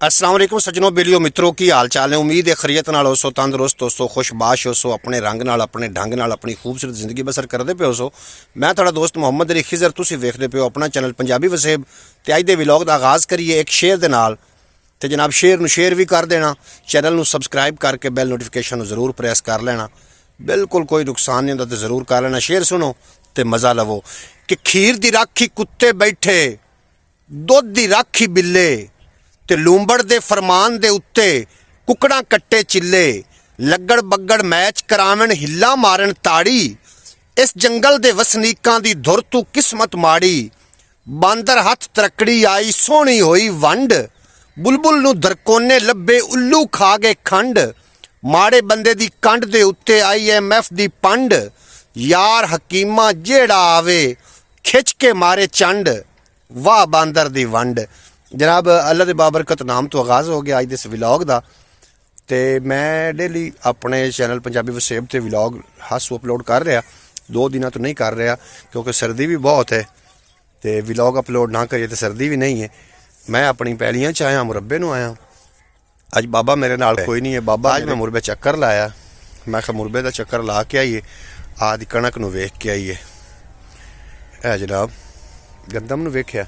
अस्सलाम वालेकुम सज्जनों बेलियो मित्रों की हाल चाल है। उम्मीद है खरीयत नाल होसो, तंदुरुस्त होसो, खुशबाश होसो, अपने रंग नाल अपने ढंग नाल अपनी खूबसूरत जिंदगी बसर करते पे होसो। मैं थोड़ा दोस्त मुहम्मद अली खिजर, तुसी वेखदे पे हो अपना चैनल पंजाबी वसेब। ते अज दे व्लॉग दा आगाज़ करिए एक शेर दे नाल। ते जनाब शेर नूं शेयर भी कर देना, चैनल नूं सबसक्राइब करके बैल नोटिफिकेशन जरूर प्रेस कर लेना। बिल्कुल कोई नुकसान नहीं होंदा, तो जरूर कर लेना। शेर सुनो ते मज़ा लवो कि खीर दी राखी कुत्ते बैठे, दुध दी राखी बिल्ले, ते लूंबड़ दे फरमान दे उत्ते कुकड़ा कट्टे चिल्ले। लगड़ बगड़ मैच करावन हिला मारन ताड़ी, इस जंगल दे वसनीकां दी धुर तू किस्मत माड़ी। बांदर हथ तरकड़ी आई सोहनी होई वंड, बुलबुल नू दरकोने लब्बे उल्लू खा गए खंड। माड़े बंदे दी कंड दे उत्ते IMF दी पंड, यार हकीमा जेड़ा आवे खिच के मारे चंड। वाह बांदर दी वंड। जनाब अल्लाह दे बाबरकत नाम तो आगाज़ हो गया अज इस व्लॉग का। तो मैं डेली अपने चैनल पंजाबी वसेब ते व्लॉग हासू अपलोड कर रहा। 2 दिनों तो नहीं कर रहा क्योंकि सर्दी भी बहुत है, तो व्लॉग अपलोड ना करिए तो सर्दी भी नहीं है। मैं अपनी पैलियां च आया, मुरब्बे नूं आया। अज बाबा मेरे नाल कोई नहीं है। बाबा अज मैं मुरबे चक्कर लाया। मैं कहा मुरबे का चक्कर ला के आइए, आदि कणक नूं वेख के आइए। है जनाब गंदम नूं वेख्या,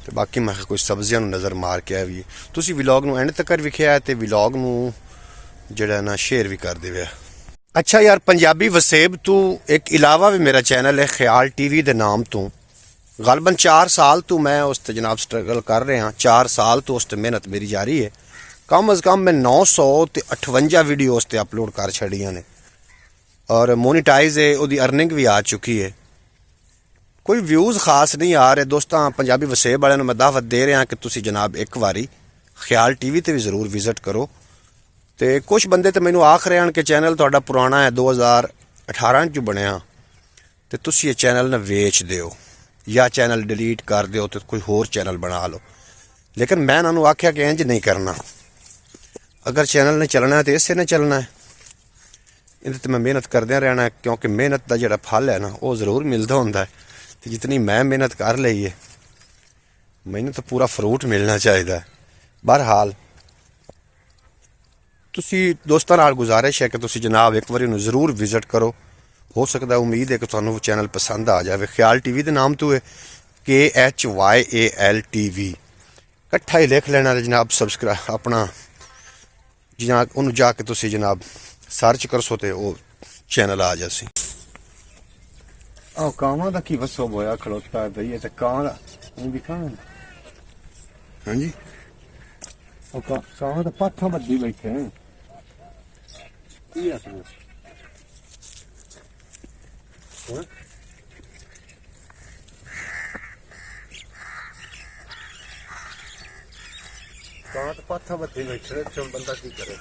तो बाकी मैं कोई सब्जियां नज़र मार के आइए। तुसी व्लॉग नूं एंड तक वेख्या है, तो व्लॉग नूं जिहड़ा ना शेयर भी कर देवे। अच्छा यार, पंजाबी वसेब तू एक इलावा भी मेरा चैनल है ख्याल TV दे नाम तो। गलबन 4 साल तो मैं उस ते जनाब स्ट्रगल कर रहा। 4 साल तो उस ते मेहनत मेरी जारी है। कम अज़ कम मैं 958 वीडियो उस ते अपलोड कर छड़ियां ने, और मोनीटाइज है, उसकी अर्निंग भी आ चुकी है। कोई व्यूज़ खास नहीं आ रहे। दोस्तों पंजाबी वसेब वाले मैं दावत दे रहा कि तुसी जनाब एक बारी ख्याल TV ते भी जरूर विजिट करो। तो कुछ बंदे तो मैनू आख रहे हैं कि चैनल तुहाडा पुराना है, 2018 च बनया, तो तुसी ये चैनल ना वेच दिओ या चैनल डिलीट कर दिओ तो कोई होर चैनल बना लो। लेकिन मैं इन्होंने आख्या कि इंज नहीं करना। अगर चैनल ने चलना है तो इससे ने चलना है। इहदे ते मैं मेहनत करदे रहना है, क्योंकि मेहनत का जिहड़ा फल है ना वो जरूर मिलता होंदा है। तो जितनी मैं मेहनत कर ली है, मैनू तो पूरा फ्रूट मिलना चाहिए। बहरहाल तुसी दोस्तों नाल गुजारिश है कि तुसी जनाब एक बार इन्हूं जरूर विजिट करो। हो सकता है, उम्मीद है कि तुहानूं चैनल पसंद आ जाए। ख्याल TV के नाम तो है KHYAL TV, कट्ठा ही लिख लेना जनाब। सबसक्राइब अपना जनाब उन्होंने जाके तुसी जनाब सर्च करसो तो वो चैनल आ जासी। कावां दा की वसो बोया खड़ोता है भई, ते कां दा दिखा। हाँ जी, कावां दा पाथा बद्दी बैठे हैं। कां तो पाथा बद्दी बैठे, तुम बंदा की करे।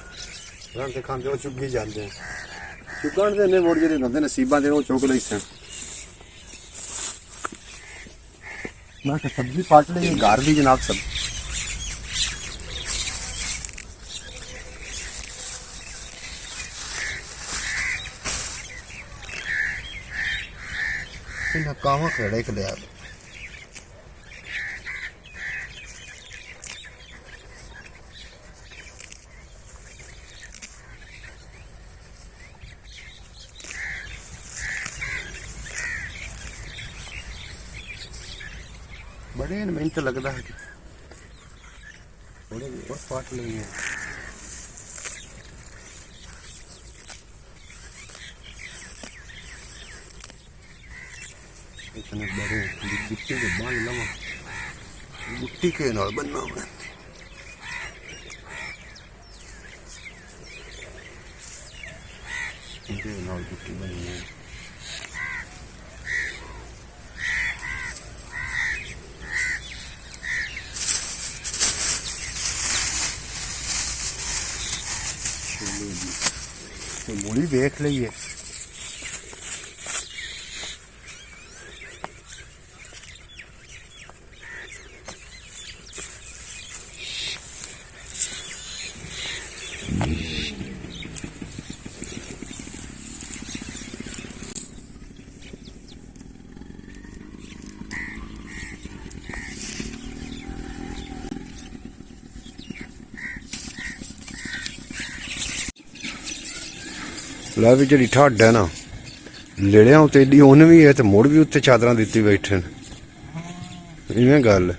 रंग खांदे वो चुगी जाते हैं। चुगण दे ने मोड़ जेडे होंदे नसीबां दे, वो चुग लई सन। मैं सब्जी पाट ली घर दी जनाब। सब कावा खड़े के लिया। बड़े मैंने तो लगता है कि थोड़े और पाट लेंगे। इतने बड़े गिट्टी के बांध लवा, गिट्टी के नाल बनना होगा। इनके नाल गिट्टी बनी है। मूली देख लीए। ਲੈ ਵੀ ਜਿਹੜੀ ਠੱਡ ਹੈ ਨਾ ਲੇੜਿਆਂ ਉੱਤੇ ਏਡੀ ਉਹਨ ਵੀ ਹੈ ਤੇ ਮੁੜ ਵੀ ਉੱਤੇ ਚਾਦਰਾਂ ਦਿੱਤੀ ਬੈਠੇ ਨੇ ਇਵੇਂ ਗੱਲ